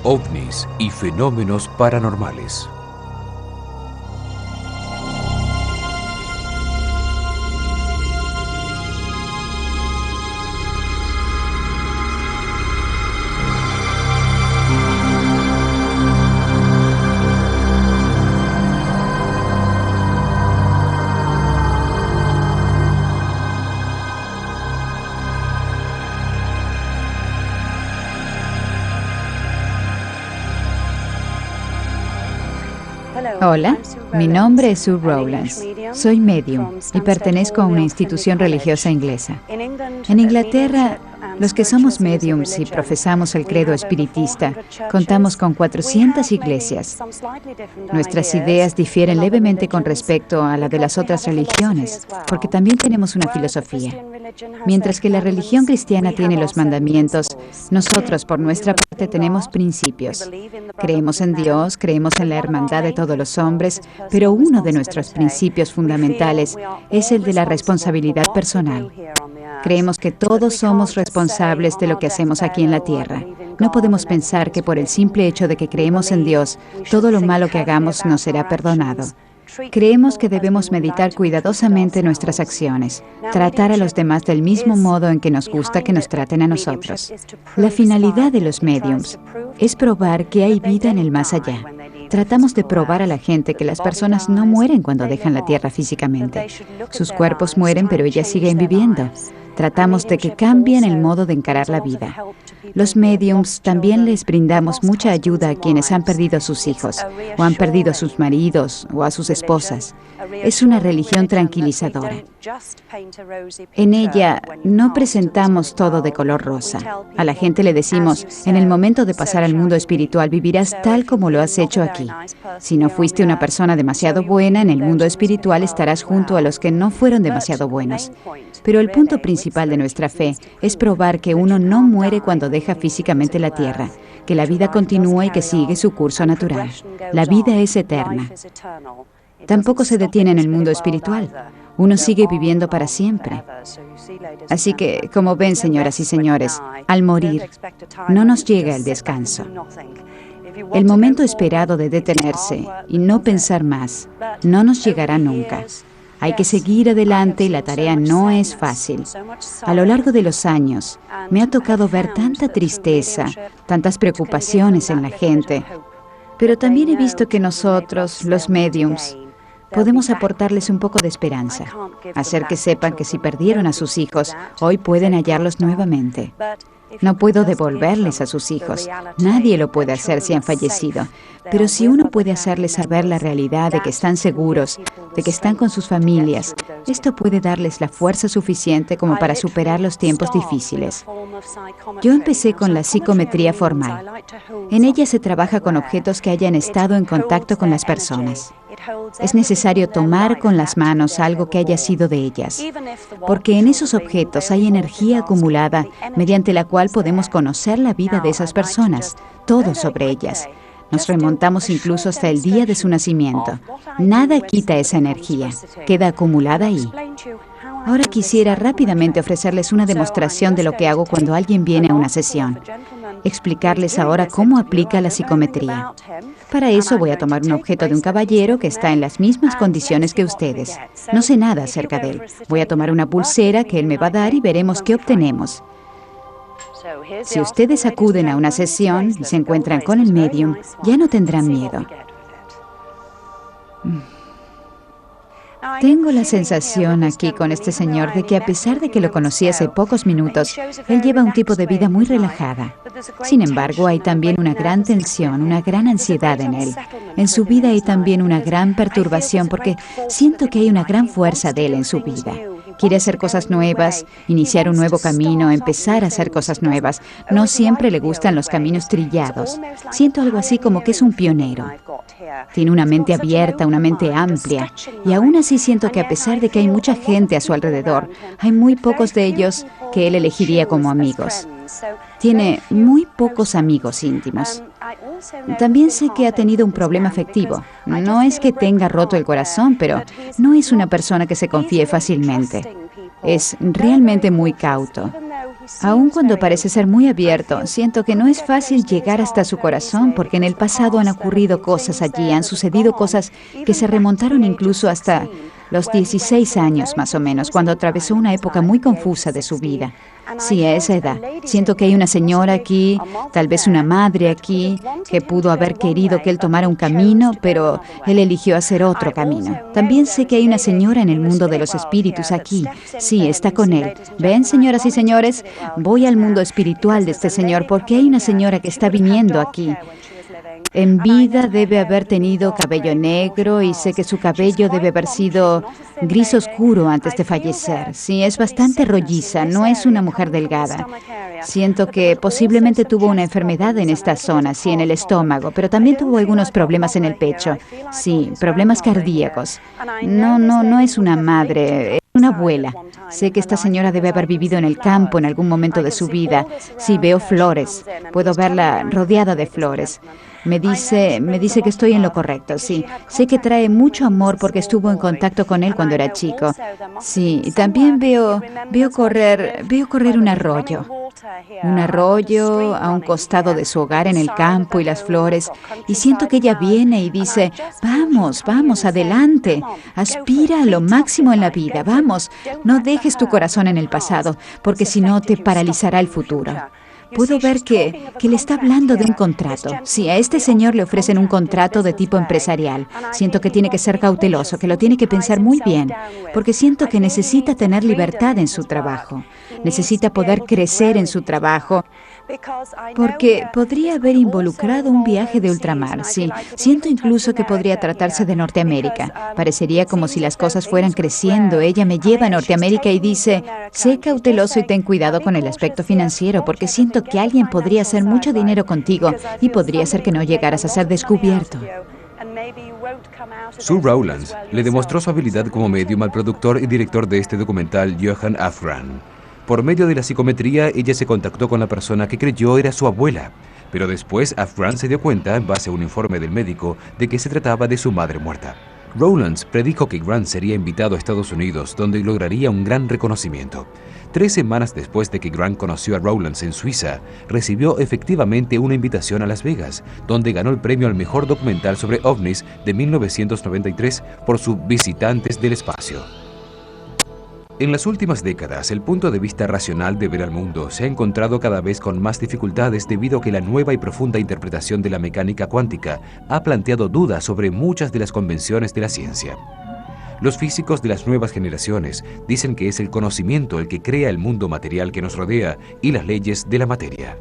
ovnis y fenómenos paranormales. Hola, mi nombre es Sue Rowlands. Soy medium y pertenezco a una institución religiosa inglesa. En Inglaterra, los que somos mediums y profesamos el credo espiritista, contamos con 400 iglesias. Nuestras ideas difieren levemente con respecto a la de las otras religiones, porque también tenemos una filosofía. Mientras que la religión cristiana tiene los mandamientos, nosotros, por nuestra parte, tenemos principios. Creemos en Dios, creemos en la hermandad de todos los hombres, pero uno de nuestros principios fundamentales es el de la responsabilidad personal. Creemos que todos somos responsables de lo que hacemos aquí en la tierra. No podemos pensar que por el simple hecho de que creemos en Dios, todo lo malo que hagamos nos será perdonado. Creemos que debemos meditar cuidadosamente nuestras acciones, tratar a los demás del mismo modo en que nos gusta que nos traten a nosotros. La finalidad de los mediums es probar que hay vida en el más allá. Tratamos de probar a la gente que las personas no mueren cuando dejan la tierra físicamente. Sus cuerpos mueren, pero ellas siguen viviendo. Tratamos de que cambien el modo de encarar la vida. Los mediums también les brindamos mucha ayuda a quienes han perdido a sus hijos, o han perdido a sus maridos, o a sus esposas. Es una religión tranquilizadora. En ella no presentamos todo de color rosa. A la gente le decimos, en el momento de pasar al mundo espiritual vivirás tal como lo has hecho aquí. Si no fuiste una persona demasiado buena, en el mundo espiritual estarás junto a los que no fueron demasiado buenos. Pero el punto principal de nuestra fe es probar que uno no muere cuando deja físicamente la tierra, que la vida continúa y que sigue su curso natural. La vida es eterna. Tampoco se detiene en el mundo espiritual. Uno sigue viviendo para siempre. Así que, como ven, señoras y señores, al morir, no nos llega el descanso. El momento esperado de detenerse y no pensar más, no nos llegará nunca. Hay que seguir adelante y la tarea no es fácil. A lo largo de los años, me ha tocado ver tanta tristeza, tantas preocupaciones en la gente, pero también he visto que nosotros, los mediums, podemos aportarles un poco de esperanza, hacer que sepan que si perdieron a sus hijos, hoy pueden hallarlos nuevamente. No puedo devolverles a sus hijos. Nadie lo puede hacer si han fallecido. Pero si uno puede hacerles saber la realidad de que están seguros, de que están con sus familias, esto puede darles la fuerza suficiente como para superar los tiempos difíciles. Yo empecé con la psicometría formal. En ella se trabaja con objetos que hayan estado en contacto con las personas. Es necesario tomar con las manos algo que haya sido de ellas, porque en esos objetos hay energía acumulada mediante la cual podemos conocer la vida de esas personas, todo sobre ellas. Nos remontamos incluso hasta el día de su nacimiento. Nada quita esa energía, queda acumulada ahí. Ahora quisiera rápidamente ofrecerles una demostración de lo que hago cuando alguien viene a una sesión. Explicarles ahora cómo aplica la psicometría. Para eso voy a tomar un objeto de un caballero que está en las mismas condiciones que ustedes. No sé nada acerca de él. Voy a tomar una pulsera que él me va a dar y veremos qué obtenemos. Si ustedes acuden a una sesión y se encuentran con el medium, ya no tendrán miedo. Tengo la sensación aquí con este señor de que a pesar de que lo conocí hace pocos minutos, él lleva un tipo de vida muy relajada. Sin embargo, hay también una gran tensión, una gran ansiedad en él. En su vida hay también una gran perturbación porque siento que hay una gran fuerza de él en su vida. Quiere hacer cosas nuevas, iniciar un nuevo camino, empezar a hacer cosas nuevas. No siempre le gustan los caminos trillados. Siento algo así como que es un pionero. Tiene una mente abierta, una mente amplia. Y aún así siento que a pesar de que hay mucha gente a su alrededor, hay muy pocos de ellos que él elegiría como amigos. Tiene muy pocos amigos íntimos. También sé que ha tenido un problema afectivo. No es que tenga roto el corazón, pero no es una persona que se confíe fácilmente. Es realmente muy cauto. Aun cuando parece ser muy abierto, siento que no es fácil llegar hasta su corazón porque en el pasado han ocurrido cosas allí, han sucedido cosas que se remontaron incluso hasta los 16 años más o menos, cuando atravesó una época muy confusa de su vida. Sí, a esa edad. Siento que hay una señora aquí, tal vez una madre aquí, que pudo haber querido que él tomara un camino, pero él eligió hacer otro camino. También sé que hay una señora en el mundo de los espíritus aquí. Sí, está con él. ¿Ven, señoras y señores? Voy al mundo espiritual de este señor porque hay una señora que está viniendo aquí. En vida debe haber tenido cabello negro y sé que su cabello debe haber sido gris oscuro antes de fallecer. Sí, es bastante rolliza, no es una mujer delgada. Siento que posiblemente tuvo una enfermedad en esta zona, sí, en el estómago, pero también tuvo algunos problemas en el pecho. Sí, problemas cardíacos. No es una madre, es una abuela. Sé que esta señora debe haber vivido en el campo en algún momento de su vida. Sí, veo flores, puedo verla rodeada de flores. Me dice que estoy en lo correcto, sí. Sé que trae mucho amor porque estuvo en contacto con él cuando era chico. Sí, y también veo correr un arroyo. Un arroyo a un costado de su hogar en el campo y las flores. Y siento que ella viene y dice, vamos, adelante. Aspira a lo máximo en la vida, vamos. No dejes tu corazón en el pasado, porque si no te paralizará el futuro. Puedo ver que le está hablando de un contrato. Sí, a este señor le ofrecen un contrato de tipo empresarial. Siento que tiene que ser cauteloso, que lo tiene que pensar muy bien, porque siento que necesita tener libertad en su trabajo. Necesita poder crecer en su trabajo, porque podría haber involucrado un viaje de ultramar, sí. Siento incluso que podría tratarse de Norteamérica. Parecería como si las cosas fueran creciendo. Ella me lleva a Norteamérica y dice, sé cauteloso y ten cuidado con el aspecto financiero, porque siento que alguien podría hacer mucho dinero contigo y podría ser que no llegaras a ser descubierto. Sue Rowlands le demostró su habilidad como medium al productor y director de este documental, Johan Afran. Por medio de la psicometría, ella se contactó con la persona que creyó era su abuela, pero después Afran se dio cuenta, en base a un informe del médico, de que se trataba de su madre muerta. Rowlands predijo que Grant sería invitado a Estados Unidos, donde lograría un gran reconocimiento. 3 semanas después de que Grant conoció a Rowlands en Suiza, recibió efectivamente una invitación a Las Vegas, donde ganó el premio al mejor documental sobre ovnis de 1993 por su Visitantes del Espacio. En las últimas décadas, el punto de vista racional de ver al mundo se ha encontrado cada vez con más dificultades debido a que la nueva y profunda interpretación de la mecánica cuántica ha planteado dudas sobre muchas de las convenciones de la ciencia. Los físicos de las nuevas generaciones dicen que es el conocimiento el que crea el mundo material que nos rodea y las leyes de la materia.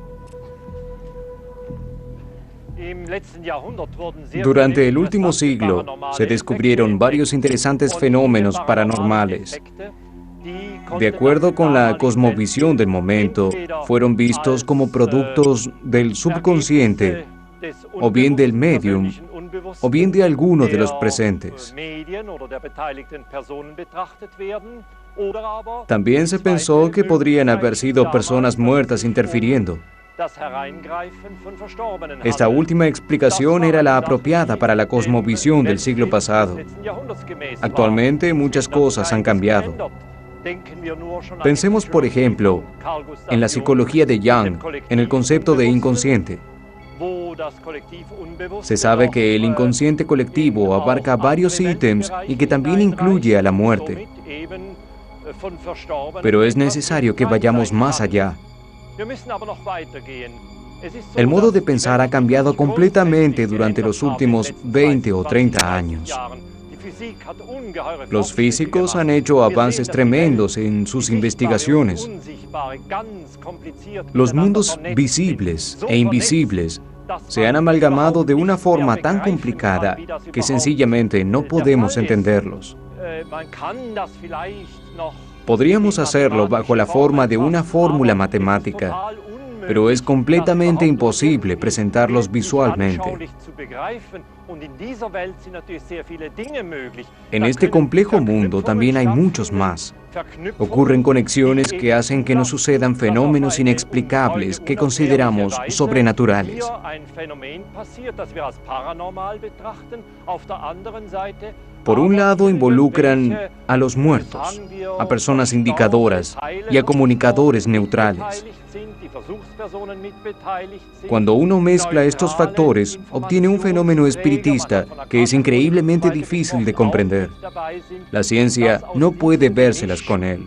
Durante el último siglo se descubrieron varios interesantes fenómenos paranormales. De acuerdo con la cosmovisión del momento, fueron vistos como productos del subconsciente, o bien del medium, o bien de alguno de los presentes. También se pensó que podrían haber sido personas muertas interfiriendo. Esta última explicación era la apropiada para la cosmovisión del siglo pasado. Actualmente muchas cosas han cambiado. Pensemos, por ejemplo, en la psicología de Jung, en el concepto de inconsciente. Se sabe que el inconsciente colectivo abarca varios ítems y que también incluye a la muerte. Pero es necesario que vayamos más allá. El modo de pensar ha cambiado completamente durante los últimos 20 o 30 años. Los físicos han hecho avances tremendos en sus investigaciones. Los mundos visibles e invisibles se han amalgamado de una forma tan complicada que sencillamente no podemos entenderlos. Podríamos hacerlo bajo la forma de una fórmula matemática, pero es completamente imposible presentarlos visualmente. En este complejo mundo también hay muchos más. Ocurren conexiones que hacen que nos sucedan fenómenos inexplicables que consideramos sobrenaturales. Por un lado, involucran a los muertos, a personas indicadoras y a comunicadores neutrales. Cuando uno mezcla estos factores, obtiene un fenómeno espiritista que es increíblemente difícil de comprender. La ciencia no puede vérselas con él.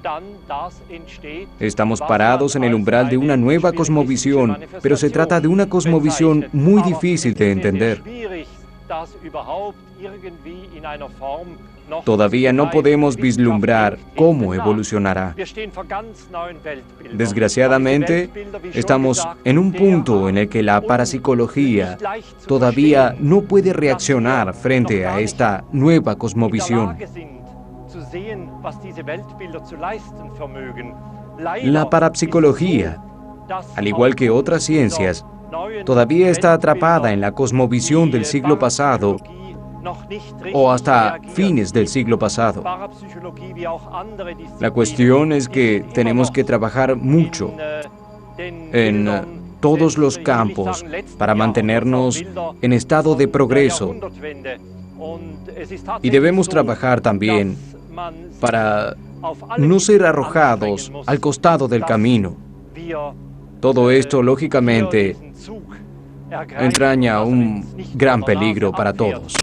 Estamos parados en el umbral de una nueva cosmovisión, pero se trata de una cosmovisión muy difícil de entender. Todavía no podemos vislumbrar cómo evolucionará. Desgraciadamente, estamos en un punto en el que la parapsicología todavía no puede reaccionar frente a esta nueva cosmovisión. La parapsicología, al igual que otras ciencias, todavía está atrapada en la cosmovisión del siglo pasado o hasta fines del siglo pasado. La cuestión es que tenemos que trabajar mucho en todos los campos para mantenernos en estado de progreso. Y debemos trabajar también para no ser arrojados al costado del camino. Todo esto, lógicamente, entraña un gran peligro para todos.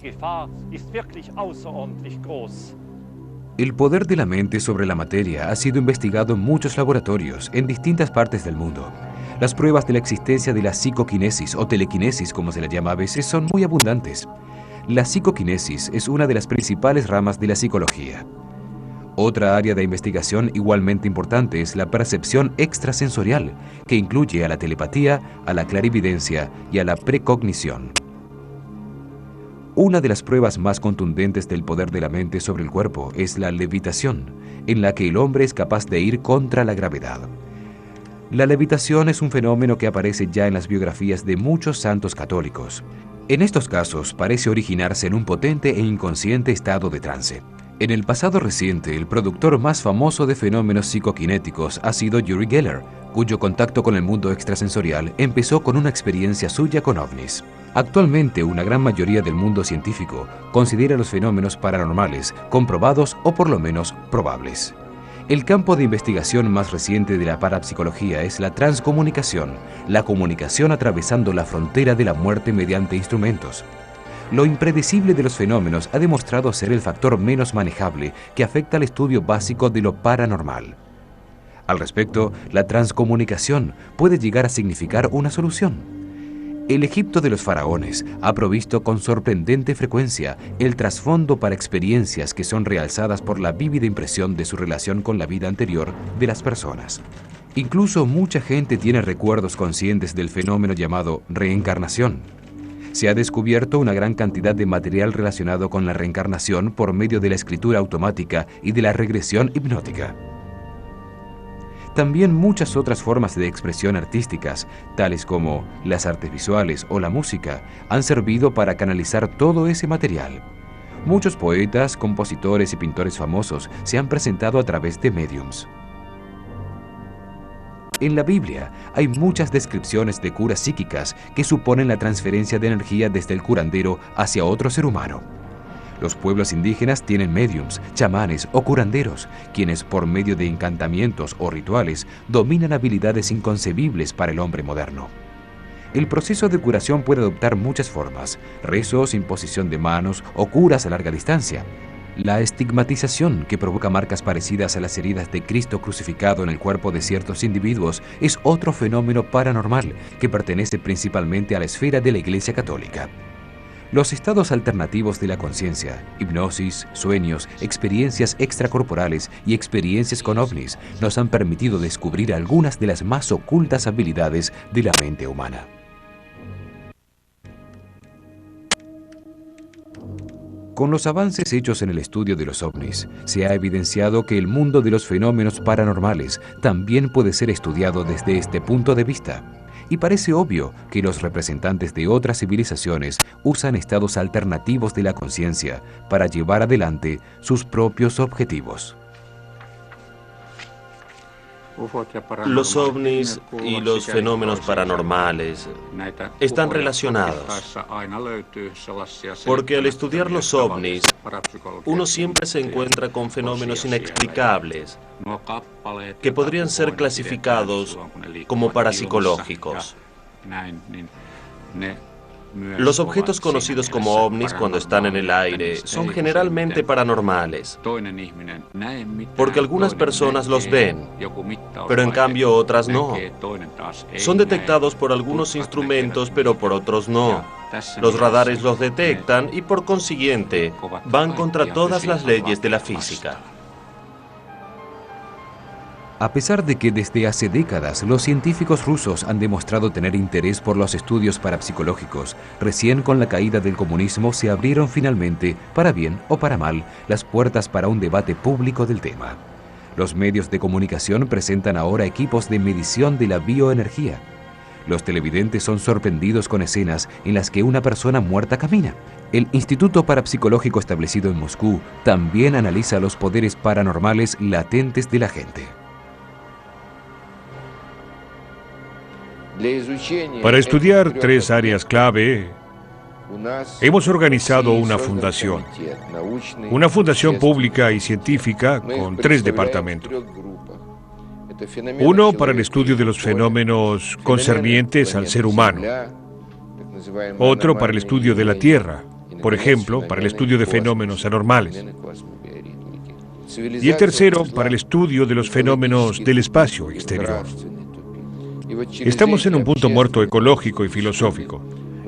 El poder de la mente sobre la materia ha sido investigado en muchos laboratorios en distintas partes del mundo. Las pruebas de la existencia de la psicoquinesis o telequinesis, como se la llama a veces, son muy abundantes. La psicoquinesis es una de las principales ramas de la psicología. Otra área de investigación igualmente importante es la percepción extrasensorial, que incluye a la telepatía, a la clarividencia y a la precognición. Una de las pruebas más contundentes del poder de la mente sobre el cuerpo es la levitación, en la que el hombre es capaz de ir contra la gravedad. La levitación es un fenómeno que aparece ya en las biografías de muchos santos católicos. En estos casos parece originarse en un potente e inconsciente estado de trance. En el pasado reciente, el productor más famoso de fenómenos psicoquinéticos ha sido Uri Geller, cuyo contacto con el mundo extrasensorial empezó con una experiencia suya con ovnis. Actualmente, una gran mayoría del mundo científico considera los fenómenos paranormales comprobados o por lo menos probables. El campo de investigación más reciente de la parapsicología es la transcomunicación, la comunicación atravesando la frontera de la muerte mediante instrumentos. Lo impredecible de los fenómenos ha demostrado ser el factor menos manejable que afecta al estudio básico de lo paranormal. Al respecto, la transcomunicación puede llegar a significar una solución. El Egipto de los faraones ha provisto con sorprendente frecuencia el trasfondo para experiencias que son realzadas por la vívida impresión de su relación con la vida anterior de las personas. Incluso mucha gente tiene recuerdos conscientes del fenómeno llamado reencarnación. Se ha descubierto una gran cantidad de material relacionado con la reencarnación por medio de la escritura automática y de la regresión hipnótica. También muchas otras formas de expresión artísticas, tales como las artes visuales o la música, han servido para canalizar todo ese material. Muchos poetas, compositores y pintores famosos se han presentado a través de médiums. En la Biblia hay muchas descripciones de curas psíquicas que suponen la transferencia de energía desde el curandero hacia otro ser humano. Los pueblos indígenas tienen médiums, chamanes o curanderos, quienes por medio de encantamientos o rituales dominan habilidades inconcebibles para el hombre moderno. El proceso de curación puede adoptar muchas formas: rezos, imposición de manos o curas a larga distancia. La estigmatización, que provoca marcas parecidas a las heridas de Cristo crucificado en el cuerpo de ciertos individuos, es otro fenómeno paranormal que pertenece principalmente a la esfera de la Iglesia Católica. Los estados alternativos de la conciencia, hipnosis, sueños, experiencias extracorporales y experiencias con ovnis nos han permitido descubrir algunas de las más ocultas habilidades de la mente humana. Con los avances hechos en el estudio de los ovnis, se ha evidenciado que el mundo de los fenómenos paranormales también puede ser estudiado desde este punto de vista. Y parece obvio que los representantes de otras civilizaciones usan estados alternativos de la conciencia para llevar adelante sus propios objetivos. Los ovnis y los fenómenos paranormales están relacionados, porque al estudiar los ovnis, uno siempre se encuentra con fenómenos inexplicables que podrían ser clasificados como parapsicológicos. Los objetos conocidos como ovnis cuando están en el aire son generalmente paranormales, porque algunas personas los ven, pero en cambio otras no. Son detectados por algunos instrumentos, pero por otros no. Los radares los detectan y por consiguiente van contra todas las leyes de la física. A pesar de que desde hace décadas los científicos rusos han demostrado tener interés por los estudios parapsicológicos, recién con la caída del comunismo se abrieron finalmente, para bien o para mal, las puertas para un debate público del tema. Los medios de comunicación presentan ahora equipos de medición de la bioenergía. Los televidentes son sorprendidos con escenas en las que una persona muerta camina. El Instituto Parapsicológico establecido en Moscú también analiza los poderes paranormales latentes de la gente. Para estudiar 3 áreas clave, hemos organizado una fundación pública y científica con 3 departamentos. Uno para el estudio de los fenómenos concernientes al ser humano, otro para el estudio de la Tierra, por ejemplo, para el estudio de fenómenos anormales, y el tercero para el estudio de los fenómenos del espacio exterior. Estamos en un punto muerto ecológico y filosófico.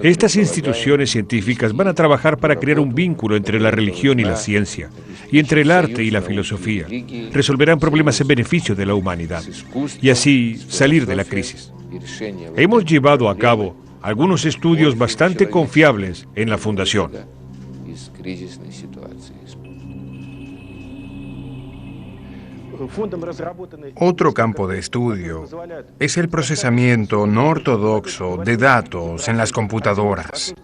Estas instituciones científicas van a trabajar para crear un vínculo entre la religión y la ciencia, y entre el arte y la filosofía. Resolverán problemas en beneficio de la humanidad, y así salir de la crisis. Hemos llevado a cabo algunos estudios bastante confiables en la Fundación. Otro campo de estudio es el procesamiento no ortodoxo de datos en las computadoras.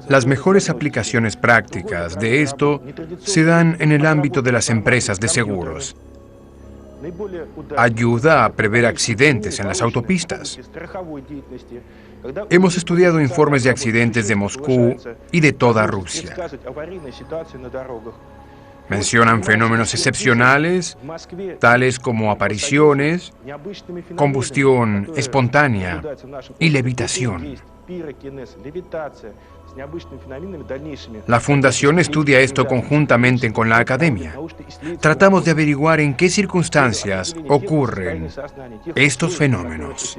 Las mejores aplicaciones prácticas de esto se dan en el ámbito de las empresas de seguros. Ayuda a prever accidentes en las autopistas. Hemos estudiado informes de accidentes de Moscú y de toda Rusia. Mencionan fenómenos excepcionales, tales como apariciones, combustión espontánea y levitación. La Fundación estudia esto conjuntamente con la academia. Tratamos de averiguar en qué circunstancias ocurren estos fenómenos.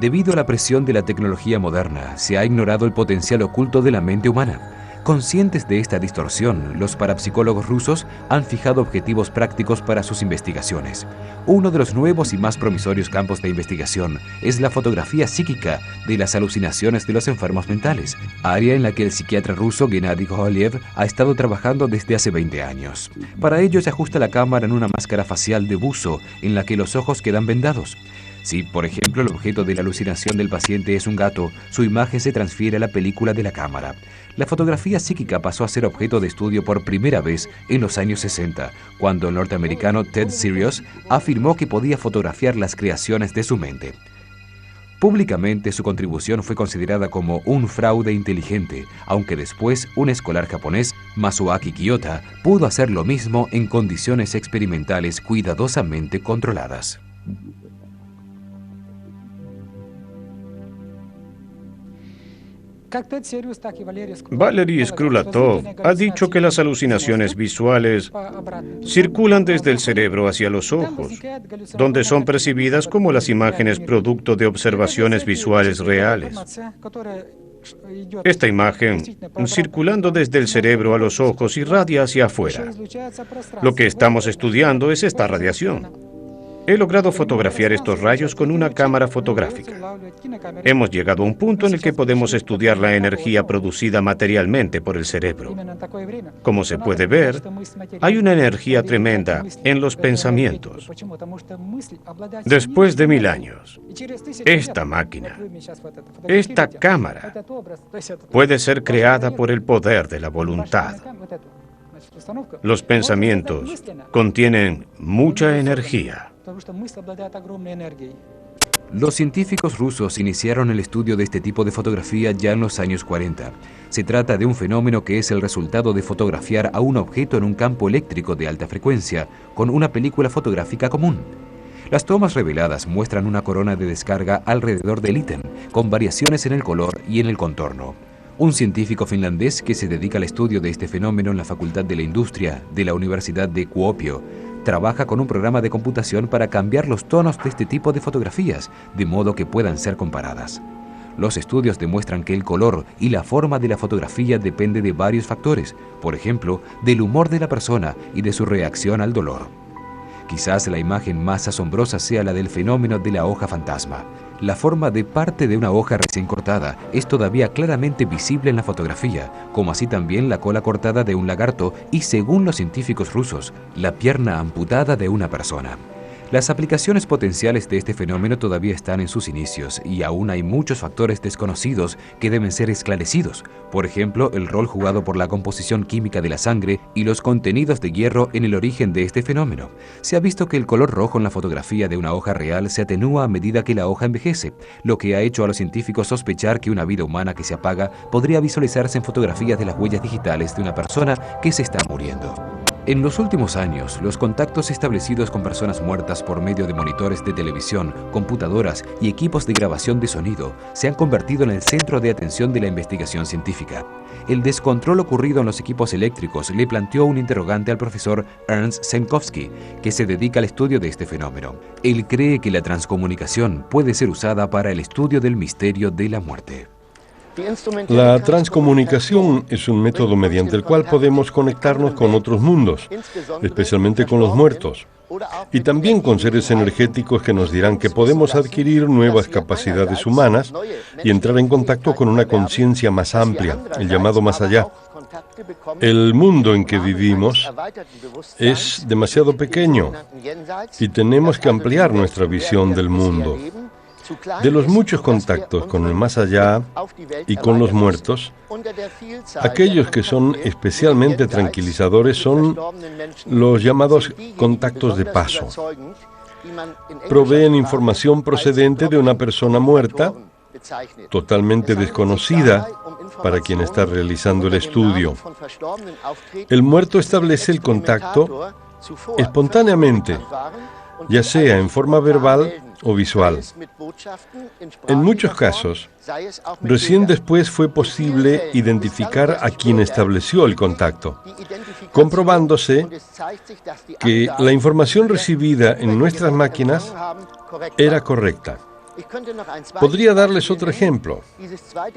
Debido a la presión de la tecnología moderna, se ha ignorado el potencial oculto de la mente humana. Conscientes de esta distorsión, los parapsicólogos rusos han fijado objetivos prácticos para sus investigaciones. Uno de los nuevos y más promisorios campos de investigación es la fotografía psíquica de las alucinaciones de los enfermos mentales, área en la que el psiquiatra ruso Gennady Kovalyev ha estado trabajando desde hace 20 años. Para ello se ajusta la cámara en una máscara facial de buzo en la que los ojos quedan vendados. Si, por ejemplo, el objeto de la alucinación del paciente es un gato, su imagen se transfiere a la película de la cámara. La fotografía psíquica pasó a ser objeto de estudio por primera vez en los años 60, cuando el norteamericano Ted Sirius afirmó que podía fotografiar las creaciones de su mente. Públicamente su contribución fue considerada como un fraude inteligente, aunque después un escolar japonés, Masuaki Kiyota, pudo hacer lo mismo en condiciones experimentales cuidadosamente controladas. Valery Skrulatov ha dicho que las alucinaciones visuales circulan desde el cerebro hacia los ojos, donde son percibidas como las imágenes producto de observaciones visuales reales. Esta imagen, circulando desde el cerebro a los ojos, irradia hacia afuera. Lo que estamos estudiando es esta radiación. He logrado fotografiar estos rayos con una cámara fotográfica. Hemos llegado a un punto en el que podemos estudiar la energía producida materialmente por el cerebro. Como se puede ver, hay una energía tremenda en los pensamientos. Después de 1000 años, esta máquina, esta cámara, puede ser creada por el poder de la voluntad. Los pensamientos contienen mucha energía. Los científicos rusos iniciaron el estudio de este tipo de fotografía ya en los años 40. Se trata de un fenómeno que es el resultado de fotografiar a un objeto en un campo eléctrico de alta frecuencia con una película fotográfica común. Las tomas reveladas muestran una corona de descarga alrededor del ítem, con variaciones en el color y en el contorno. Un científico finlandés que se dedica al estudio de este fenómeno en la Facultad de la Industria de la Universidad de Kuopio trabaja con un programa de computación para cambiar los tonos de este tipo de fotografías, de modo que puedan ser comparadas. Los estudios demuestran que el color y la forma de la fotografía depende de varios factores, por ejemplo, del humor de la persona y de su reacción al dolor. Quizás la imagen más asombrosa sea la del fenómeno de la hoja fantasma. La forma de parte de una hoja recién cortada es todavía claramente visible en la fotografía, como así también la cola cortada de un lagarto y, según los científicos rusos, la pierna amputada de una persona. Las aplicaciones potenciales de este fenómeno todavía están en sus inicios y aún hay muchos factores desconocidos que deben ser esclarecidos. Por ejemplo, el rol jugado por la composición química de la sangre y los contenidos de hierro en el origen de este fenómeno. Se ha visto que el color rojo en la fotografía de una hoja real se atenúa a medida que la hoja envejece, lo que ha hecho a los científicos sospechar que una vida humana que se apaga podría visualizarse en fotografías de las huellas digitales de una persona que se está muriendo. En los últimos años, los contactos establecidos con personas muertas por medio de monitores de televisión, computadoras y equipos de grabación de sonido se han convertido en el centro de atención de la investigación científica. El descontrol ocurrido en los equipos eléctricos le planteó un interrogante al profesor Ernst Senkowski, que se dedica al estudio de este fenómeno. Él cree que la transcomunicación puede ser usada para el estudio del misterio de la muerte. La transcomunicación es un método mediante el cual podemos conectarnos con otros mundos, especialmente con los muertos, y también con seres energéticos que nos dirán que podemos adquirir nuevas capacidades humanas y entrar en contacto con una conciencia más amplia, el llamado más allá. El mundo en que vivimos es demasiado pequeño y tenemos que ampliar nuestra visión del mundo. De los muchos contactos con el más allá y con los muertos, aquellos que son especialmente tranquilizadores son los llamados contactos de paso. Proveen información procedente de una persona muerta, totalmente desconocida para quien está realizando el estudio. El muerto establece el contacto espontáneamente, ya sea en forma verbal o visual. En muchos casos, recién después fue posible identificar a quien estableció el contacto, comprobándose que la información recibida en nuestras máquinas era correcta. Podría darles otro ejemplo.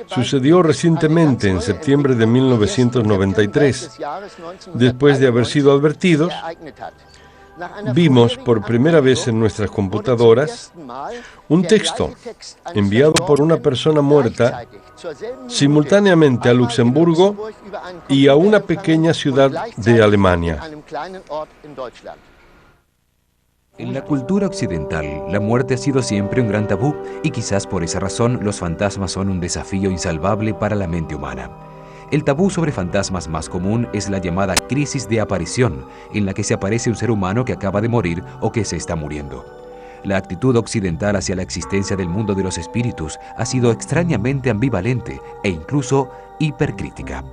Sucedió recientemente, en septiembre de 1993. Después de haber sido advertidos, vimos por primera vez en nuestras computadoras un texto enviado por una persona muerta simultáneamente a Luxemburgo y a una pequeña ciudad de Alemania. En la cultura occidental, la muerte ha sido siempre un gran tabú y quizás por esa razón los fantasmas son un desafío insalvable para la mente humana. El tabú sobre fantasmas más común es la llamada crisis de aparición, en la que se aparece un ser humano que acaba de morir o que se está muriendo. La actitud occidental hacia la existencia del mundo de los espíritus ha sido extrañamente ambivalente e incluso hipercrítica.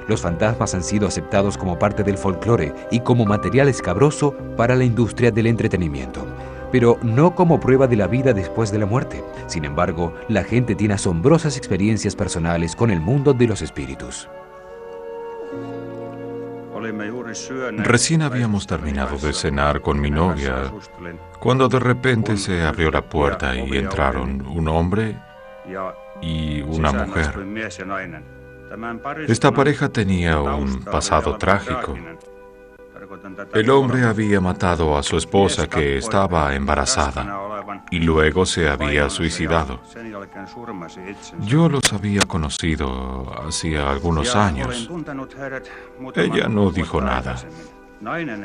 Los fantasmas han sido aceptados como parte del folclore y como material escabroso para la industria del entretenimiento, pero no como prueba de la vida después de la muerte. Sin embargo, la gente tiene asombrosas experiencias personales con el mundo de los espíritus. Recién habíamos terminado de cenar con mi novia, cuando de repente se abrió la puerta y entraron un hombre y una mujer. Esta pareja tenía un pasado trágico. El hombre había matado a su esposa, que estaba embarazada, y luego se había suicidado. Yo los había conocido hacía algunos años. Ella no dijo nada,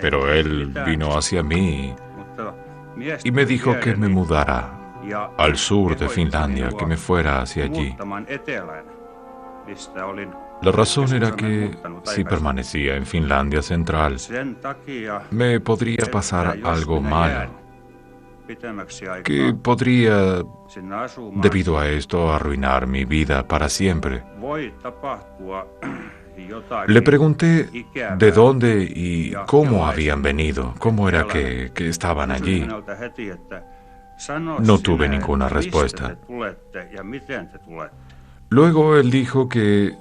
pero él vino hacia mí y me dijo que me mudara al sur de Finlandia, que me fuera hacia allí. La razón era que, si permanecía en Finlandia Central, me podría pasar algo malo, que podría, debido a esto, arruinar mi vida para siempre. Le pregunté de dónde y cómo habían venido, cómo era que estaban allí. No tuve ninguna respuesta. Luego él dijo que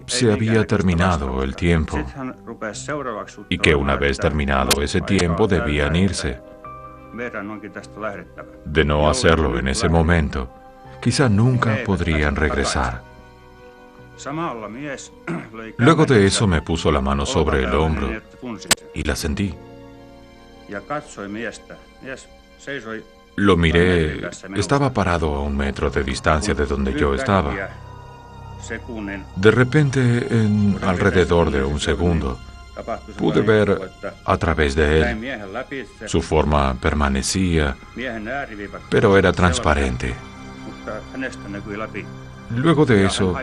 se había terminado el tiempo y que una vez terminado ese tiempo debían irse. De no hacerlo en ese momento, quizá nunca podrían regresar. Luego de eso me puso la mano sobre el hombro y la sentí. Lo miré, estaba parado a 1 metro de distancia de donde yo estaba. De repente, en alrededor de 1 segundo, pude ver a través de él. Su forma permanecía, pero era transparente. Luego de eso,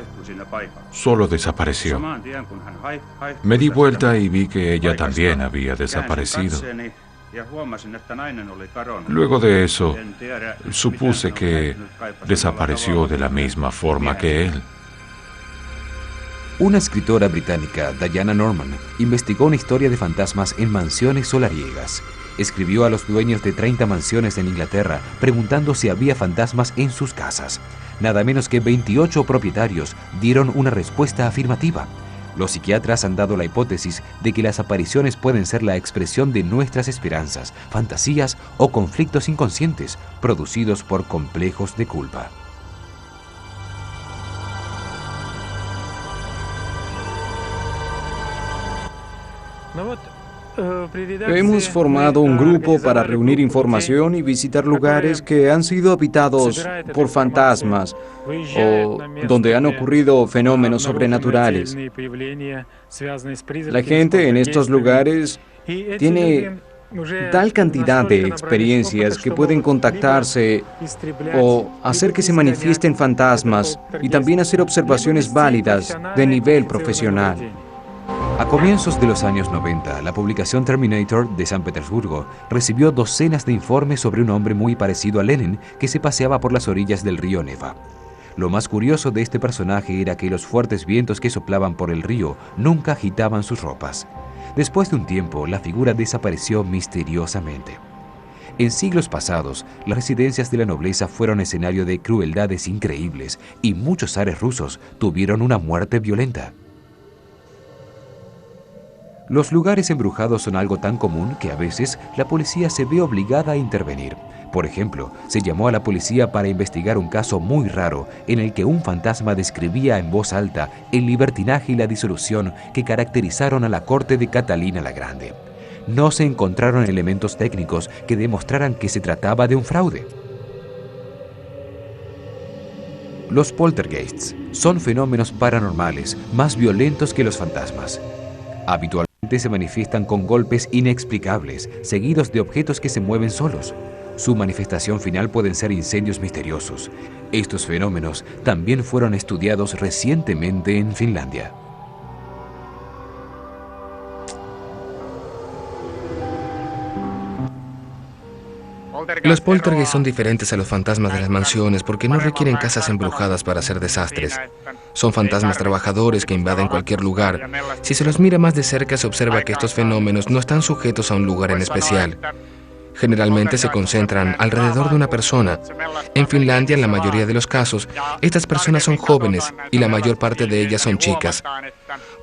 solo desapareció. Me di vuelta y vi que ella también había desaparecido. Luego de eso, supuse que desapareció de la misma forma que él. Una escritora británica, Diana Norman, investigó una historia de fantasmas en mansiones solariegas. Escribió a los dueños de 30 mansiones en Inglaterra preguntando si había fantasmas en sus casas. Nada menos que 28 propietarios dieron una respuesta afirmativa. Los psiquiatras han dado la hipótesis de que las apariciones pueden ser la expresión de nuestras esperanzas, fantasías o conflictos inconscientes producidos por complejos de culpa. Hemos formado un grupo para reunir información y visitar lugares que han sido habitados por fantasmas o donde han ocurrido fenómenos sobrenaturales. La gente en estos lugares tiene tal cantidad de experiencias que pueden contactarse o hacer que se manifiesten fantasmas y también hacer observaciones válidas de nivel profesional. A comienzos de los años 90, la publicación Terminator de San Petersburgo recibió docenas de informes sobre un hombre muy parecido a Lenin que se paseaba por las orillas del río Neva. Lo más curioso de este personaje era que los fuertes vientos que soplaban por el río nunca agitaban sus ropas. Después de un tiempo, la figura desapareció misteriosamente. En siglos pasados, las residencias de la nobleza fueron escenario de crueldades increíbles y muchos zares rusos tuvieron una muerte violenta. Los lugares embrujados son algo tan común que a veces la policía se ve obligada a intervenir. Por ejemplo, se llamó a la policía para investigar un caso muy raro en el que un fantasma describía en voz alta el libertinaje y la disolución que caracterizaron a la corte de Catalina la Grande. No se encontraron elementos técnicos que demostraran que se trataba de un fraude. Los poltergeists son fenómenos paranormales más violentos que los fantasmas. Habitualmente se manifiestan con golpes inexplicables, seguidos de objetos que se mueven solos. Su manifestación final pueden ser incendios misteriosos. Estos fenómenos también fueron estudiados recientemente en Finlandia. Los poltergeists son diferentes a los fantasmas de las mansiones porque no requieren casas embrujadas para hacer desastres. Son fantasmas trabajadores que invaden cualquier lugar. Si se los mira más de cerca, se observa que estos fenómenos no están sujetos a un lugar en especial. Generalmente se concentran alrededor de una persona. En Finlandia, en la mayoría de los casos, estas personas son jóvenes y la mayor parte de ellas son chicas.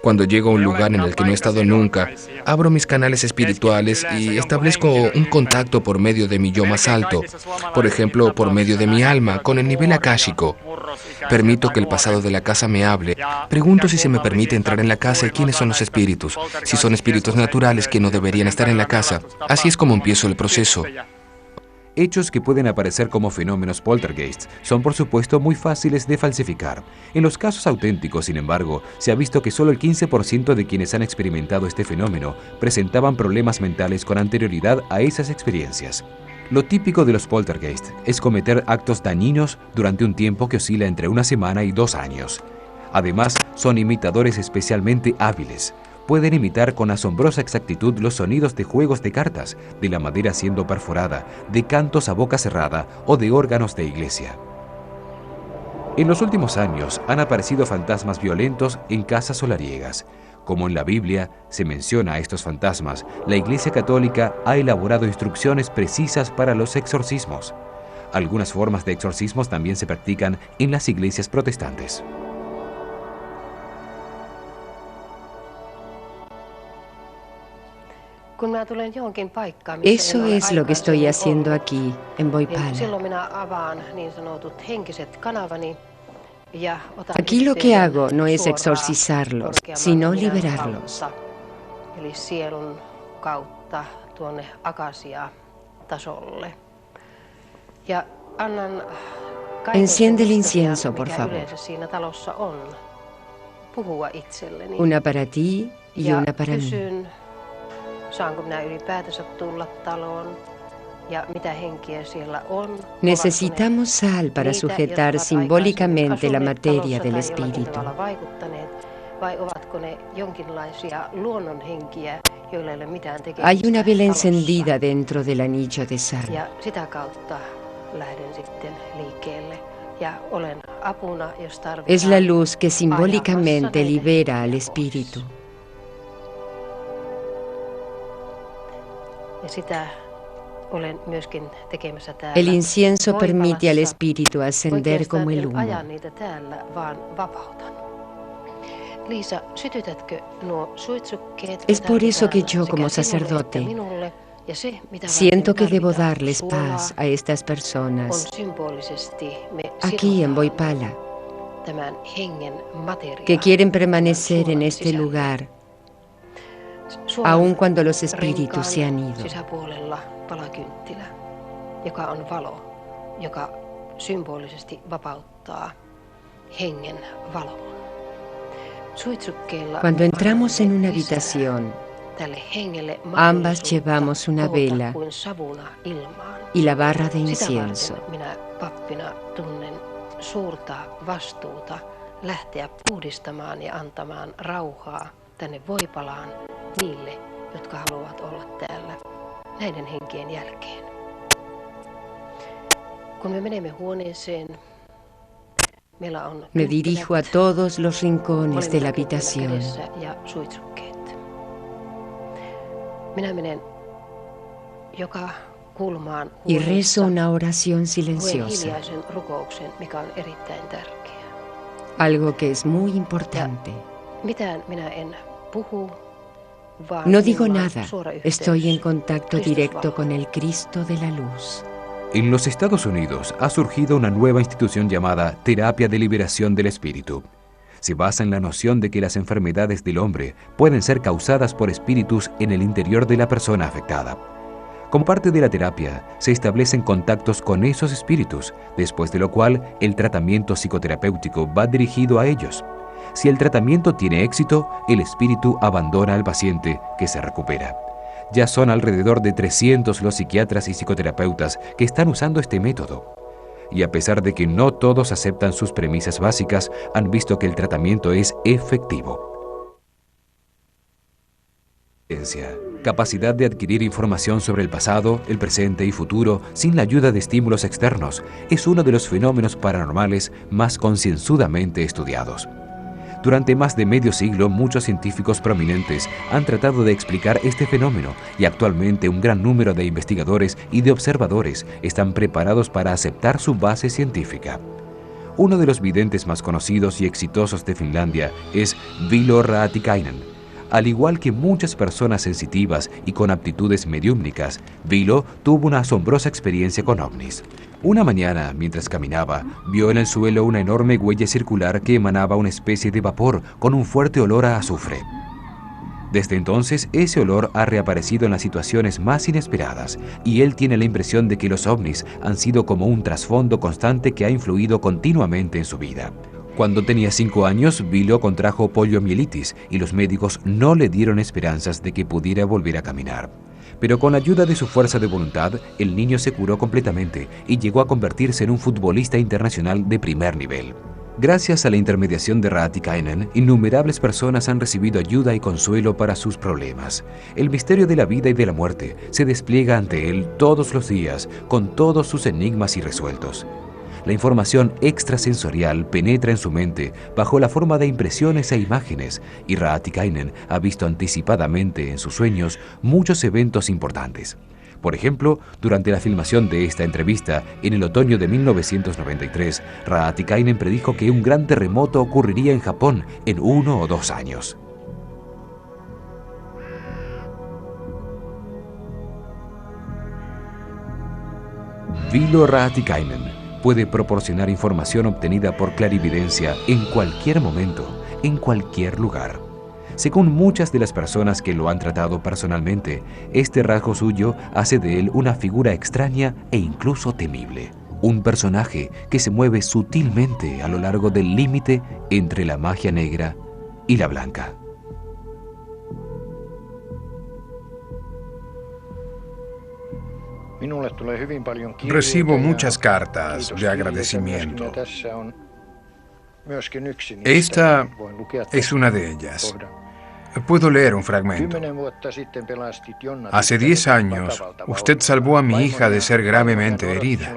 Cuando llego a un lugar en el que no he estado nunca, abro mis canales espirituales y establezco un contacto por medio de mi yo más alto, por ejemplo, por medio de mi alma, con el nivel akáshico. Permito que el pasado de la casa me hable. Pregunto si se me permite entrar en la casa y quiénes son los espíritus. Si son espíritus naturales que no deberían estar en la casa. Así es como empiezo el proceso. Hechos que pueden aparecer como fenómenos poltergeist son por supuesto muy fáciles de falsificar. En los casos auténticos, sin embargo, se ha visto que solo el 15% de quienes han experimentado este fenómeno presentaban problemas mentales con anterioridad a esas experiencias. Lo típico de los poltergeist es cometer actos dañinos durante un tiempo que oscila entre 1 semana y 2 años. Además, son imitadores especialmente hábiles. Pueden imitar con asombrosa exactitud los sonidos de juegos de cartas, de la madera siendo perforada, de cantos a boca cerrada o de órganos de iglesia. En los últimos años han aparecido fantasmas violentos en casas solariegas. Como en la Biblia se menciona a estos fantasmas, la Iglesia Católica ha elaborado instrucciones precisas para los exorcismos. Algunas formas de exorcismos también se practican en las iglesias protestantes. Eso es lo que estoy haciendo aquí, en Voipala. Aquí lo que hago no es exorcizarlos, sino liberarlos. Enciende el incienso, por favor. Una para ti y una para mí. Necesitamos sal para sujetar simbólicamente la materia del espíritu. Hay una vela encendida dentro del anillo de sal. Es la luz que simbólicamente libera al espíritu. El incienso permite al espíritu ascender como el humo. Es por eso que yo, como sacerdote, siento que debo darles paz a estas personas aquí en Voipala, que quieren permanecer en este lugar aun cuando los espíritus se han ido. Cuando entramos en una habitación, ambas llevamos una vela y la barra de incienso. Tänne Voipalaan niille, jotka haluavat olla täällä näiden henkien jälkeen. Kun me menemme huoneeseen, meillä on me dirijo a todos los rincones de la habitación. Ja suitsukkeet. Minä menen joka kulmaan y rezo una oración silenciosa. Hiljaisen rukouksen, mikä on erittäin tärkeä. Algo que es muy importante. Mitään minä en puhu, vaan no digo nada, estoy en contacto directo con el Cristo de la luz. En los Estados Unidos ha surgido una nueva institución llamada Terapia de Liberación del Espíritu. Se basa en la noción de que las enfermedades del hombre pueden ser causadas por espíritus en el interior de la persona afectada. Como parte de la terapia, se establecen contactos con esos espíritus, después de lo cual el tratamiento psicoterapéutico va dirigido a ellos. Si el tratamiento tiene éxito, el espíritu abandona al paciente, que se recupera. Ya son alrededor de 300 los psiquiatras y psicoterapeutas que están usando este método. Y a pesar de que no todos aceptan sus premisas básicas, han visto que el tratamiento es efectivo. Capacidad de adquirir información sobre el pasado, el presente y futuro sin la ayuda de estímulos externos es uno de los fenómenos paranormales más concienzudamente estudiados. Durante más de medio siglo, muchos científicos prominentes han tratado de explicar este fenómeno y actualmente un gran número de investigadores y de observadores están preparados para aceptar su base científica. Uno de los videntes más conocidos y exitosos de Finlandia es Vilo Raatikainen. Al igual que muchas personas sensitivas y con aptitudes mediúmnicas, Vilo tuvo una asombrosa experiencia con ovnis. Una mañana, mientras caminaba, vio en el suelo una enorme huella circular que emanaba una especie de vapor con un fuerte olor a azufre. Desde entonces, ese olor ha reaparecido en las situaciones más inesperadas, y él tiene la impresión de que los ovnis han sido como un trasfondo constante que ha influido continuamente en su vida. Cuando tenía 5 años, Vilo contrajo poliomielitis y los médicos no le dieron esperanzas de que pudiera volver a caminar. Pero con la ayuda de su fuerza de voluntad, el niño se curó completamente y llegó a convertirse en un futbolista internacional de primer nivel. Gracias a la intermediación de Raatikainen, innumerables personas han recibido ayuda y consuelo para sus problemas. El misterio de la vida y de la muerte se despliega ante él todos los días, con todos sus enigmas irresueltos. La información extrasensorial penetra en su mente bajo la forma de impresiones e imágenes, y Raatikainen ha visto anticipadamente en sus sueños muchos eventos importantes. Por ejemplo, durante la filmación de esta entrevista, en el otoño de 1993, Raatikainen predijo que un gran terremoto ocurriría en Japón en 1 o 2 años. Vilo Raatikainen puede proporcionar información obtenida por clarividencia en cualquier momento, en cualquier lugar. Según muchas de las personas que lo han tratado personalmente, este rasgo suyo hace de él una figura extraña e incluso temible. Un personaje que se mueve sutilmente a lo largo del límite entre la magia negra y la blanca. Recibo muchas cartas de agradecimiento. Esta es una de ellas. Puedo leer un fragmento. Hace 10 años, usted salvó a mi hija de ser gravemente herida.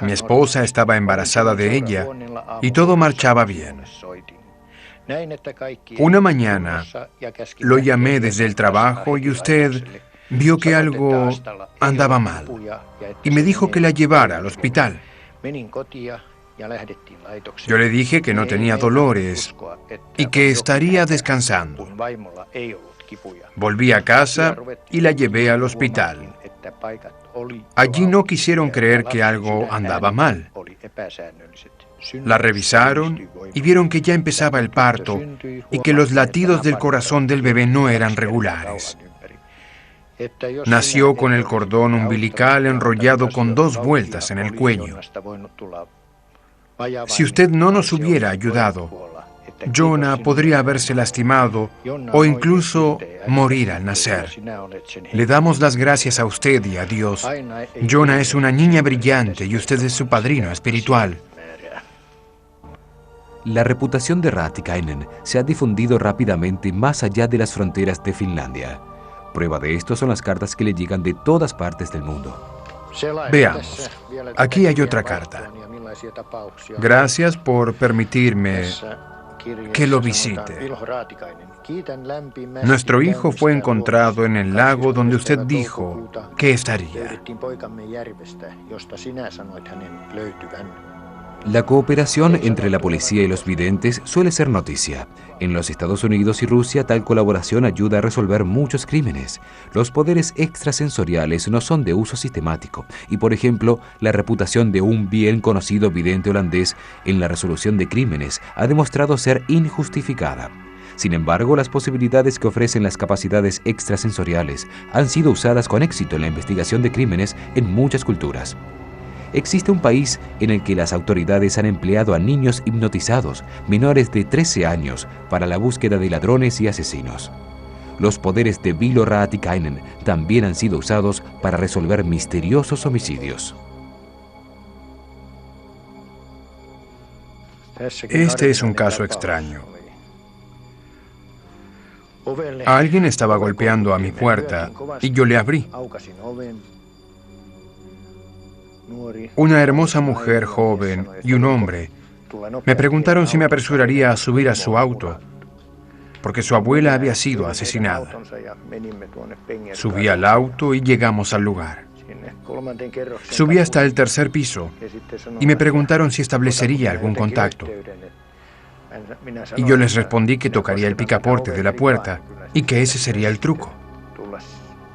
Mi esposa estaba embarazada de ella y todo marchaba bien. Una mañana lo llamé desde el trabajo y usted vio que algo andaba mal y me dijo que la llevara al hospital. Yo le dije que no tenía dolores y que estaría descansando. Volví a casa y la llevé al hospital. Allí no quisieron creer que algo andaba mal. La revisaron y vieron que ya empezaba el parto y que los latidos del corazón del bebé no eran regulares. Nació con el cordón umbilical enrollado con 2 vueltas en el cuello. Si usted no nos hubiera ayudado, Joona podría haberse lastimado o incluso morir al nacer. Le damos las gracias a usted y a Dios. Joona es una niña brillante y usted es su padrino espiritual. La reputación de Raatikainen se ha difundido rápidamente más allá de las fronteras de Finlandia. Prueba de esto son las cartas que le llegan de todas partes del mundo. Veamos, aquí hay otra carta. Gracias por permitirme que lo visite. Nuestro hijo fue encontrado en el lago donde usted dijo que estaría. La cooperación entre la policía y los videntes suele ser noticia. En los Estados Unidos y Rusia, tal colaboración ayuda a resolver muchos crímenes. Los poderes extrasensoriales no son de uso sistemático y, por ejemplo, la reputación de un bien conocido vidente holandés en la resolución de crímenes ha demostrado ser injustificada. Sin embargo, las posibilidades que ofrecen las capacidades extrasensoriales han sido usadas con éxito en la investigación de crímenes en muchas culturas. Existe un país en el que las autoridades han empleado a niños hipnotizados, menores de 13 años, para la búsqueda de ladrones y asesinos. Los poderes de Vilo Raatikainen también han sido usados para resolver misteriosos homicidios. Este es un caso extraño. Alguien estaba golpeando a mi puerta y yo le abrí. Una hermosa mujer joven y un hombre me preguntaron si me apresuraría a subir a su auto, porque su abuela había sido asesinada. Subí al auto y llegamos al lugar. Subí hasta el 3er piso y me preguntaron si establecería algún contacto. Y yo les respondí que tocaría el picaporte de la puerta y que ese sería el truco.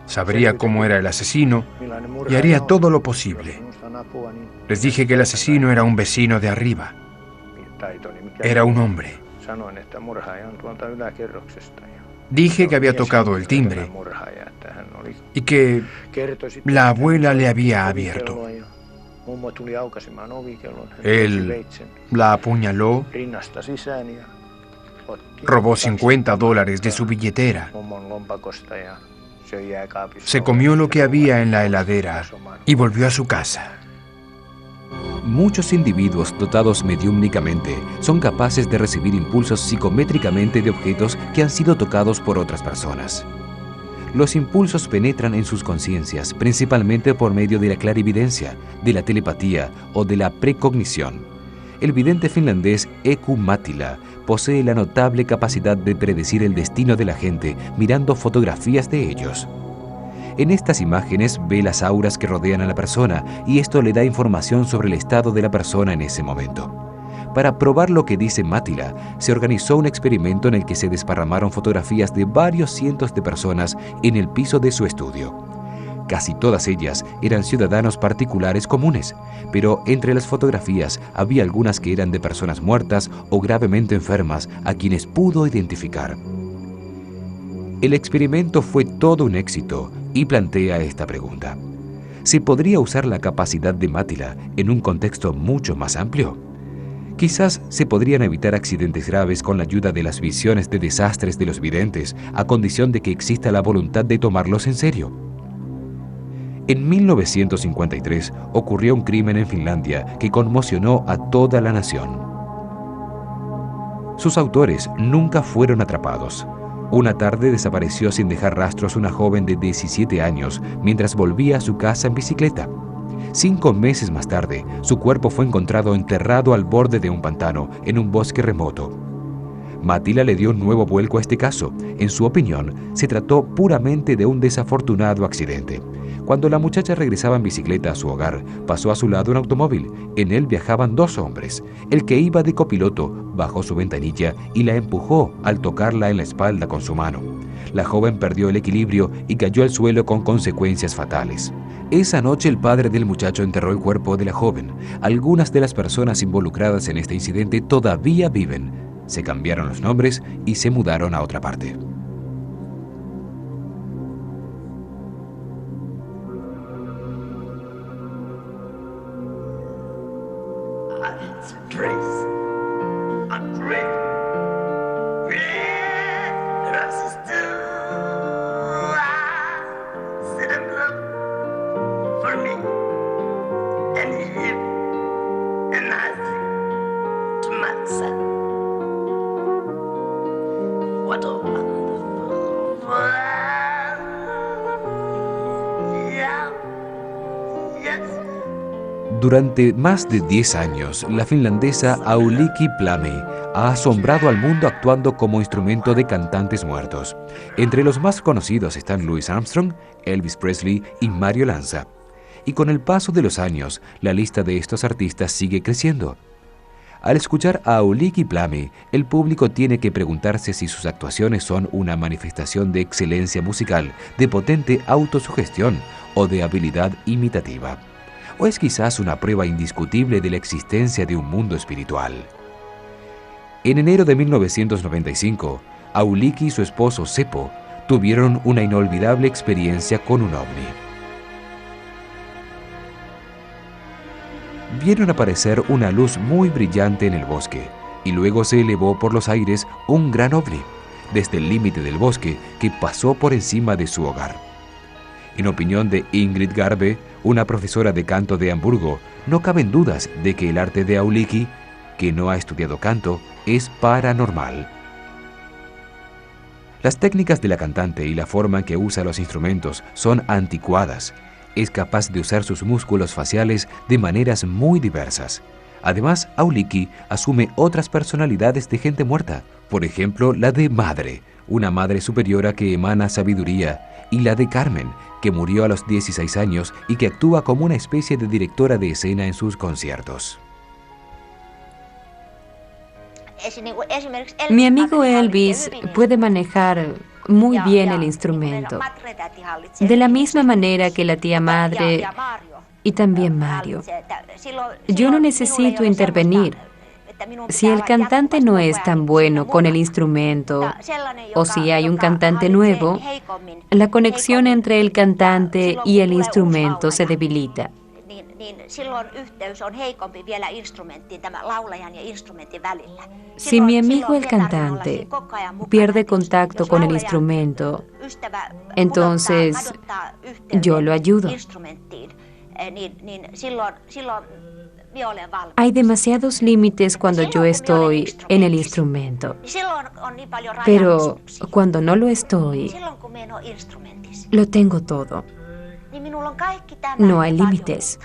Sabría cómo era el asesino y haría todo lo posible. Les dije que el asesino era un vecino de arriba. Era un hombre. Dije que había tocado el timbre y que la abuela le había abierto. Él la apuñaló, robó $50 de su billetera, se comió lo que había en la heladera y volvió a su casa. Muchos individuos dotados mediúmnicamente son capaces de recibir impulsos psicométricamente de objetos que han sido tocados por otras personas. Los impulsos penetran en sus conciencias principalmente por medio de la clarividencia, de la telepatía o de la precognición. El vidente finlandés Eku Mattila posee la notable capacidad de predecir el destino de la gente mirando fotografías de ellos. En estas imágenes ve las auras que rodean a la persona y esto le da información sobre el estado de la persona en ese momento. Para probar lo que dice Mattila, se organizó un experimento en el que se desparramaron fotografías de varios cientos de personas en el piso de su estudio. Casi todas ellas eran ciudadanos particulares comunes, pero entre las fotografías había algunas que eran de personas muertas o gravemente enfermas a quienes pudo identificar. El experimento fue todo un éxito y plantea esta pregunta: ¿se podría usar la capacidad de Mattila en un contexto mucho más amplio? Quizás se podrían evitar accidentes graves con la ayuda de las visiones de desastres de los videntes, a condición de que exista la voluntad de tomarlos en serio. En 1953 ocurrió un crimen en Finlandia que conmocionó a toda la nación. Sus autores nunca fueron atrapados. Una tarde desapareció sin dejar rastros una joven de 17 años mientras volvía a su casa en bicicleta. 5 meses más tarde, su cuerpo fue encontrado enterrado al borde de un pantano en un bosque remoto. Mattila le dio un nuevo vuelco a este caso. En su opinión, se trató puramente de un desafortunado accidente. Cuando la muchacha regresaba en bicicleta a su hogar, pasó a su lado un automóvil. En él viajaban 2 hombres. El que iba de copiloto bajó su ventanilla y la empujó al tocarla en la espalda con su mano. La joven perdió el equilibrio y cayó al suelo con consecuencias fatales. Esa noche el padre del muchacho enterró el cuerpo de la joven. Algunas de las personas involucradas en este incidente todavía viven. Se cambiaron los nombres y se mudaron a otra parte. Durante más de 10 años, la finlandesa Aulikki Plame ha asombrado al mundo actuando como instrumento de cantantes muertos. Entre los más conocidos están Louis Armstrong, Elvis Presley y Mario Lanza. Y con el paso de los años, la lista de estos artistas sigue creciendo. Al escuchar a Aulikki Plame, el público tiene que preguntarse si sus actuaciones son una manifestación de excelencia musical, de potente autosugestión o de habilidad imitativa. ¿O es quizás una prueba indiscutible de la existencia de un mundo espiritual? En enero de 1995, Aulikki y su esposo Seppo tuvieron una inolvidable experiencia con un ovni. Vieron aparecer una luz muy brillante en el bosque y luego se elevó por los aires un gran ovni, desde el límite del bosque que pasó por encima de su hogar. En opinión de Ingrid Garbe, una profesora de canto de Hamburgo, no caben dudas de que el arte de Aulikki, que no ha estudiado canto, es paranormal. Las técnicas de la cantante y la forma en que usa los instrumentos son anticuadas. Es capaz de usar sus músculos faciales de maneras muy diversas. Además, Aulikki asume otras personalidades de gente muerta, por ejemplo, la de Madre, una madre superiora que emana sabiduría, y la de Carmen, que murió a los 16 años y que actúa como una especie de directora de escena en sus conciertos. Mi amigo Elvis puede manejar muy bien el instrumento, de la misma manera que la tía Madre y también Mario. Yo no necesito intervenir. Si el cantante no es tan bueno con el instrumento, o si hay un cantante nuevo, la conexión entre el cantante y el instrumento se debilita. Si mi amigo el cantante pierde contacto con el instrumento, entonces yo lo ayudo. Hay demasiados límites cuando yo estoy en el instrumento, pero cuando no lo estoy, lo tengo todo. No hay límites.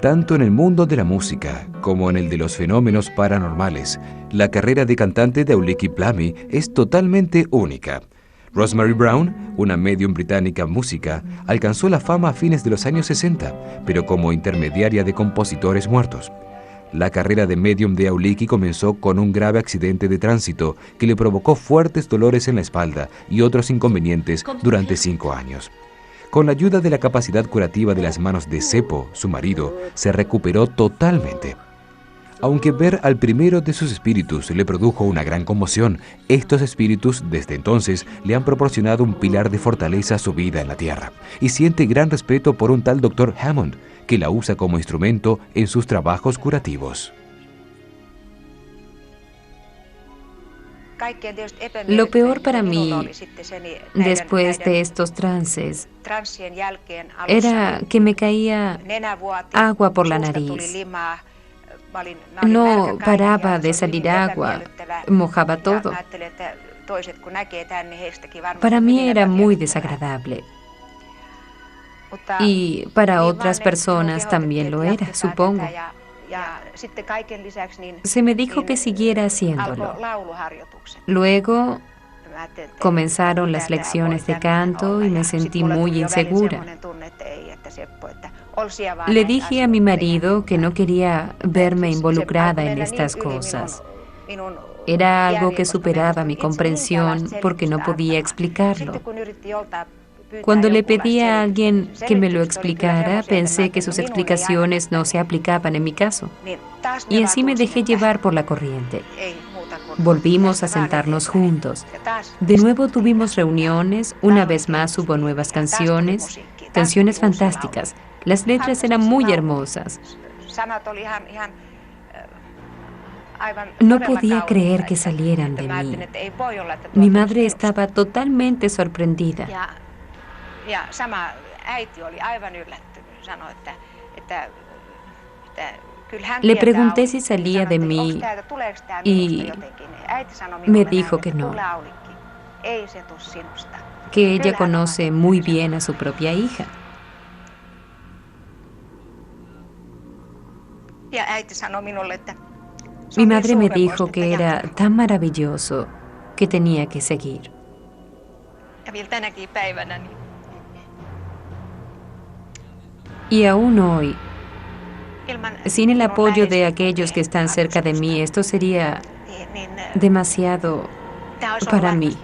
Tanto en el mundo de la música como en el de los fenómenos paranormales, la carrera de cantante de Aulique Plamy es totalmente única. Rosemary Brown, una medium británica música, alcanzó la fama a fines de los años 60, pero como intermediaria de compositores muertos. La carrera de medium de Aulique comenzó con un grave accidente de tránsito que le provocó fuertes dolores en la espalda y otros inconvenientes durante 5 años. Con la ayuda de la capacidad curativa de las manos de Seppo, su marido, se recuperó totalmente. Aunque ver al primero de sus espíritus le produjo una gran conmoción, estos espíritus desde entonces le han proporcionado un pilar de fortaleza a su vida en la tierra, y siente gran respeto por un tal Dr. Hammond, que la usa como instrumento en sus trabajos curativos. Lo peor para mí, después de estos trances, era que me caía agua por la nariz. No paraba de salir agua, mojaba todo. Para mí era muy desagradable. Y para otras personas también lo era, supongo. Se me dijo que siguiera haciéndolo. Luego comenzaron las lecciones de canto y me sentí muy insegura. Le dije a mi marido que no quería verme involucrada en estas cosas. Era algo que superaba mi comprensión porque no podía explicarlo. Cuando le pedí a alguien que me lo explicara, pensé que sus explicaciones no se aplicaban en mi caso. Y así me dejé llevar por la corriente. Volvimos a sentarnos juntos. De nuevo tuvimos reuniones, una vez más hubo nuevas canciones fantásticas. Las letras eran muy hermosas. No podía creer que salieran de mí. Mi madre estaba totalmente sorprendida. Le pregunté si salía de mí y me dijo que no, que ella conoce muy bien a su propia hija. Mi madre me dijo que era tan maravilloso que tenía que seguir. Y aún hoy, sin el apoyo de aquellos que están cerca de mí, esto sería demasiado para mí.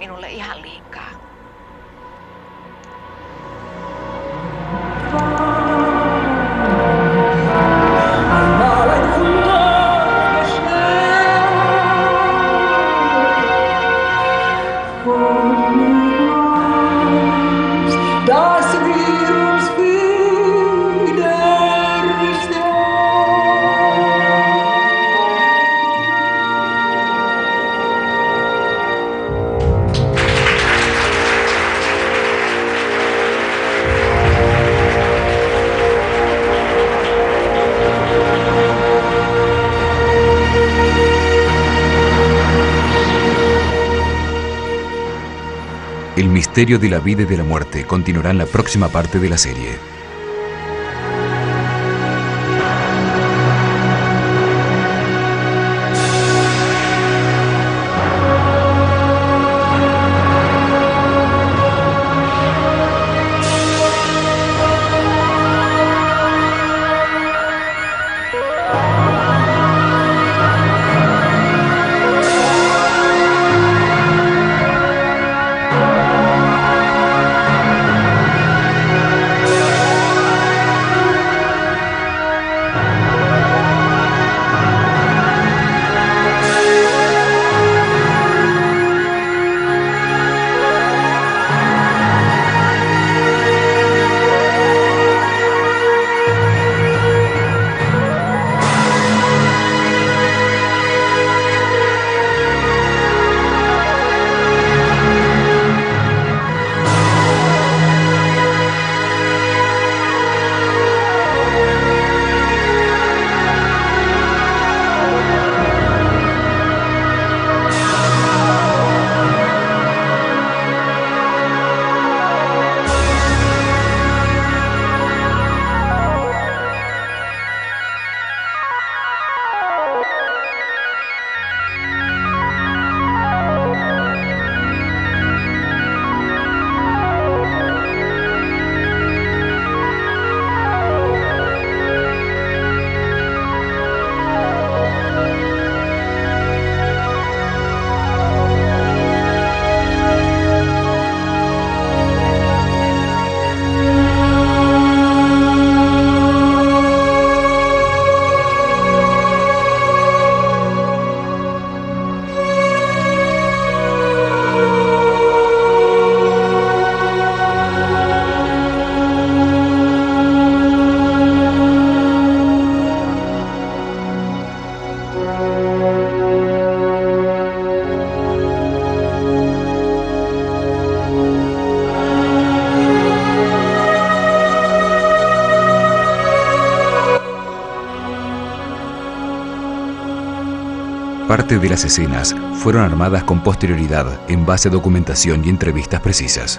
El misterio de la vida y de la muerte continuará en la próxima parte de la serie. Parte de las escenas fueron armadas con posterioridad en base a documentación y entrevistas precisas.